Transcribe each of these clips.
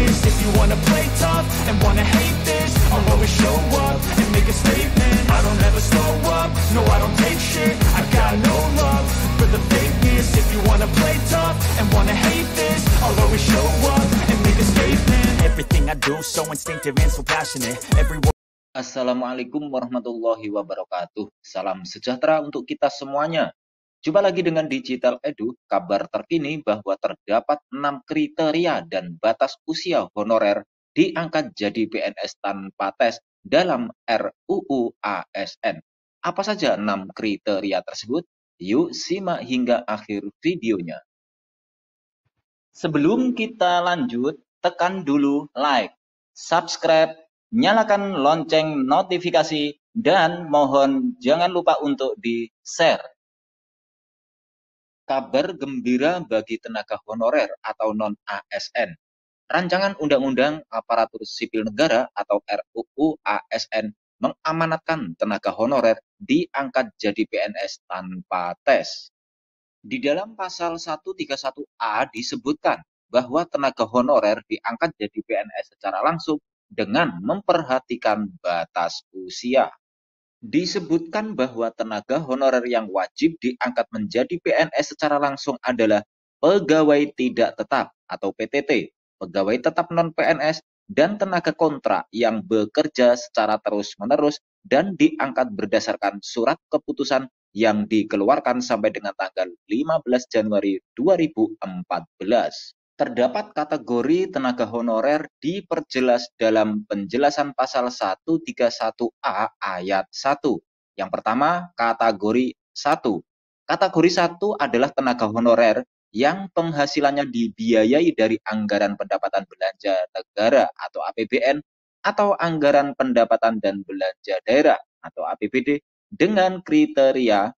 fakeness. If you wanna play tough and wanna hate this, I'll always show up and make a statement. I don't ever slow up, no I don't take shit. I got no love for the fakeness. If you wanna play tough and wanna hate this, I'll always show up and make a statement. Everything I do so instinctive and so passionate. Every Assalamualaikum warahmatullahi wabarakatuh. Salam sejahtera untuk kita semuanya. Jumpa lagi dengan Digital Edu, kabar terkini bahwa terdapat 6 kriteria dan batas usia honorer diangkat jadi PNS tanpa tes dalam RUU ASN. Apa saja 6 kriteria tersebut? Yuk simak hingga akhir videonya. Sebelum kita lanjut, tekan dulu like, subscribe, nyalakan lonceng notifikasi, dan mohon jangan lupa untuk di-share. Kabar gembira bagi tenaga honorer atau non-ASN. Rancangan Undang-Undang Aparatur Sipil Negara atau RUU ASN mengamanatkan tenaga honorer diangkat jadi PNS tanpa tes. Di dalam pasal 131A disebutkan bahwa tenaga honorer diangkat jadi PNS secara langsung dengan memperhatikan batas usia. Disebutkan bahwa tenaga honorer yang wajib diangkat menjadi PNS secara langsung adalah pegawai tidak tetap atau PTT, pegawai tetap non-PNS, dan tenaga kontrak yang bekerja secara terus-menerus dan diangkat berdasarkan surat keputusan yang dikeluarkan sampai dengan tanggal 15 Januari 2014. Terdapat kategori tenaga honorer diperjelas dalam penjelasan pasal 131A ayat 1. Yang pertama, kategori 1. Kategori 1 adalah tenaga honorer yang penghasilannya dibiayai dari anggaran pendapatan belanja negara atau APBN atau anggaran pendapatan dan belanja daerah atau APBD dengan kriteria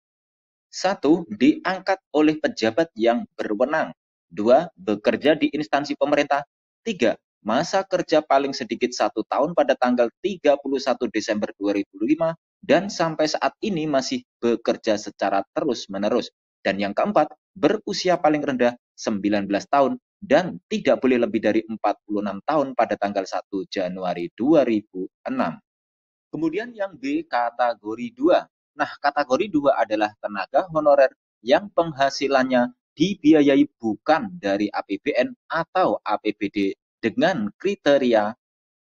1. Diangkat oleh pejabat yang berwenang. 2. Bekerja di instansi pemerintah. 3. Masa kerja paling sedikit 1 tahun pada tanggal 31 Desember 2005 dan sampai saat ini masih bekerja secara terus-menerus. Dan yang keempat, berusia paling rendah 19 tahun dan tidak boleh lebih dari 46 tahun pada tanggal 1 Januari 2006. Kemudian yang B, kategori 2. Nah, kategori 2 adalah tenaga honorer yang penghasilannya dibiayai bukan dari APBN atau APBD dengan kriteria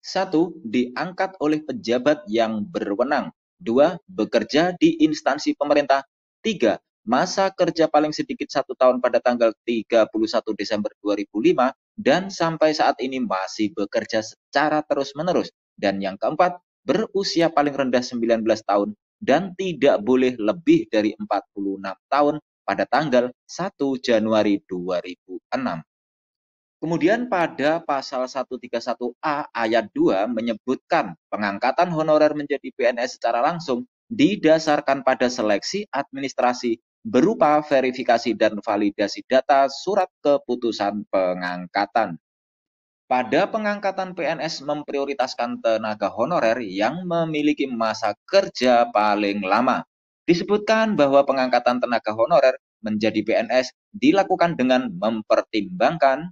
1. Diangkat oleh pejabat yang berwenang. 2. Bekerja di instansi pemerintah. 3. Masa kerja paling sedikit 1 tahun pada tanggal 31 Desember 2005 dan sampai saat ini masih bekerja secara terus-menerus. Dan yang keempat, berusia paling rendah 19 tahun dan tidak boleh lebih dari 46 tahun pada tanggal 1 Januari 2006. Kemudian pada pasal 131A ayat 2 menyebutkan pengangkatan honorer menjadi PNS secara langsung didasarkan pada seleksi administrasi berupa verifikasi dan validasi data surat keputusan pengangkatan. Pada pengangkatan PNS memprioritaskan tenaga honorer yang memiliki masa kerja paling lama. Disebutkan bahwa pengangkatan tenaga honorer menjadi PNS dilakukan dengan mempertimbangkan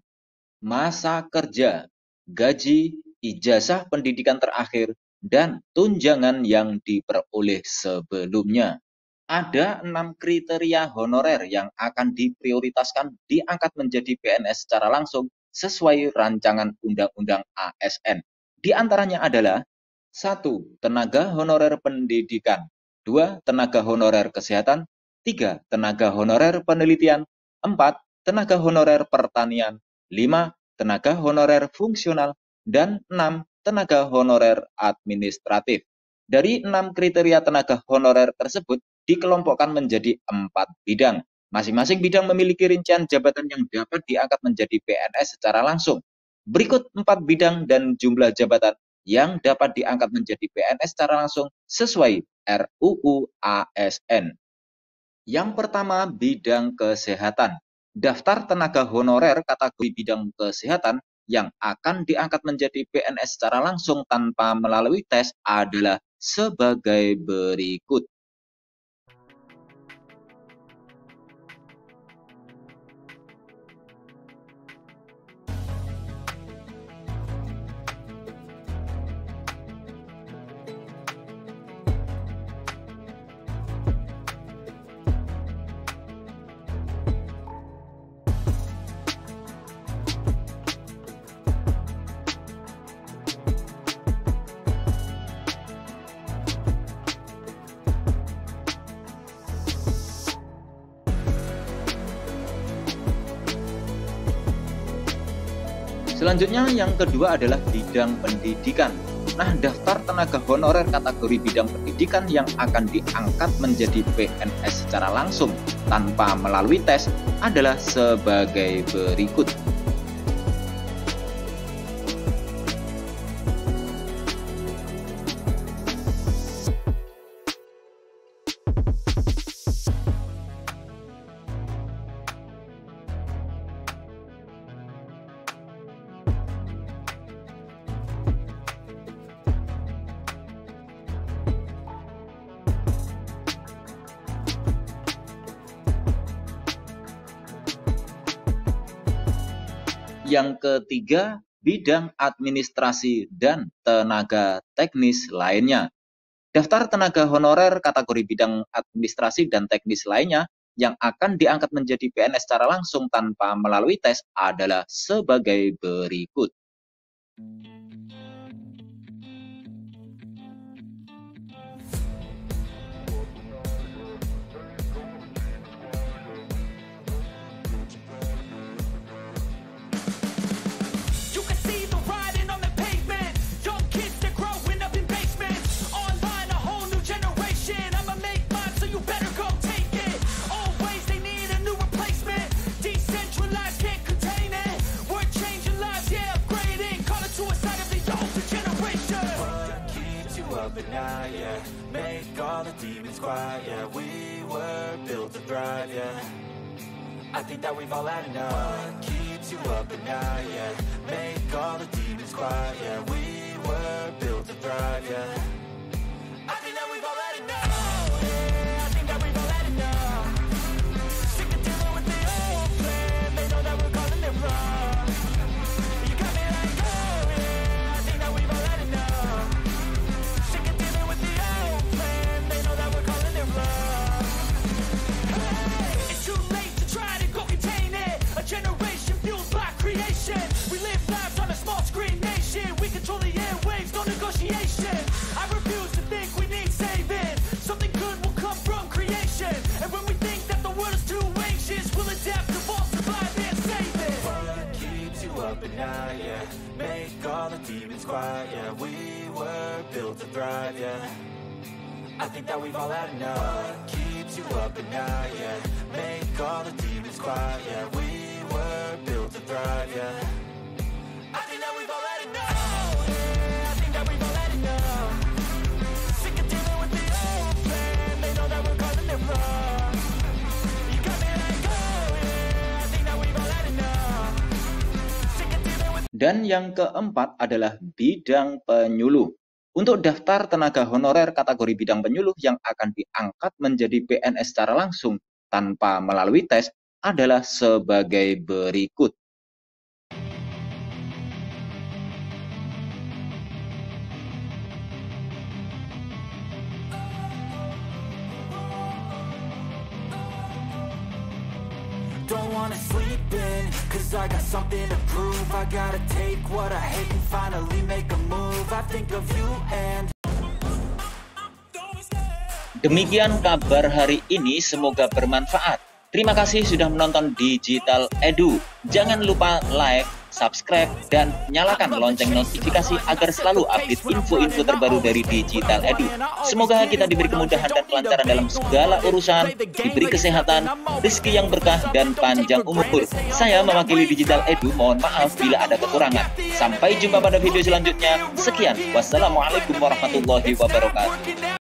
masa kerja, gaji, ijazah pendidikan terakhir, dan tunjangan yang diperoleh sebelumnya. Ada 6 kriteria honorer yang akan diprioritaskan diangkat menjadi PNS secara langsung sesuai rancangan Undang-Undang ASN. Di antaranya adalah 1. Tenaga honorer pendidikan. 2. Tenaga honorer kesehatan. 3. Tenaga honorer penelitian. 4. Tenaga honorer pertanian. 5. Tenaga honorer fungsional. Dan 6. Tenaga honorer administratif. Dari 6 kriteria tenaga honorer tersebut dikelompokkan menjadi 4 bidang. Masing-masing bidang memiliki rincian jabatan yang dapat diangkat menjadi PNS secara langsung. Berikut 4 bidang dan jumlah jabatan yang dapat diangkat menjadi PNS secara langsung sesuai RUU ASN. Yang pertama, bidang kesehatan. Daftar tenaga honorer kategori bidang kesehatan yang akan diangkat menjadi PNS secara langsung tanpa melalui tes adalah sebagai berikut. Selanjutnya yang kedua adalah bidang pendidikan. Nah, daftar tenaga honorer kategori bidang pendidikan yang akan diangkat menjadi PNS secara langsung tanpa melalui tes adalah sebagai berikut. Yang ketiga, bidang administrasi dan tenaga teknis lainnya. Daftar tenaga honorer kategori bidang administrasi dan teknis lainnya yang akan diangkat menjadi PNS secara langsung tanpa melalui tes adalah sebagai berikut. Make all the demons quiet, yeah. We were built to thrive, yeah. I think that we've all had enough. What keeps you up at night, yeah. Make all the demons quiet, yeah. We were built to thrive, yeah. I think that we've all had enough. Yeah, I think that we've all had enough. Sick of dealing with the old plan. They know that we're calling it wrong. You got me like, oh yeah, I think that we've all had enough. Sick of dealing with the old plan. They know that we're calling it wrong. Hey, it's too late to try to go contain it. A generation fueled by creation. We live lives on a small screen nation. We control the airwaves, no negotiation. I refuse to think we need saving. Something good will come from creation. And when we think that the world is too anxious, we'll adapt, evolve, survive, and save it. What keeps you up at night, yeah. Make all the demons quiet, yeah. We were built to thrive, yeah. I think that we've all had enough. What keeps you up at night, yeah. Make all the demons quiet, yeah. We were built to thrive, yeah. I think that we've all had enough. Yeah, I think that we've all had enough. Sick of dealing with the old plan. They know that we're calling it wrong. You got me like, oh yeah, I think that we've all had enough. Sick of dealing with. Dan yang keempat adalah bidang penyuluh. Untuk daftar tenaga honorer kategori bidang penyuluh yang akan diangkat menjadi PNS secara langsung tanpa melalui tes adalah sebagai berikut. Don't wanna sleep in, cause I got something to prove. I gotta take what I hate and finally make a move. I think of you and... Demikian kabar hari ini, semoga bermanfaat. Terima kasih sudah menonton Digital Edu. Jangan lupa like, subscribe, dan nyalakan lonceng notifikasi agar selalu update info-info terbaru dari Digital Edu. Semoga kita diberi kemudahan dan kelancaran dalam segala urusan, diberi kesehatan, rezeki yang berkah, dan panjang umur. Saya mewakili Digital Edu, mohon maaf bila ada kekurangan. Sampai jumpa pada video selanjutnya. Sekian, wassalamualaikum warahmatullahi wabarakatuh.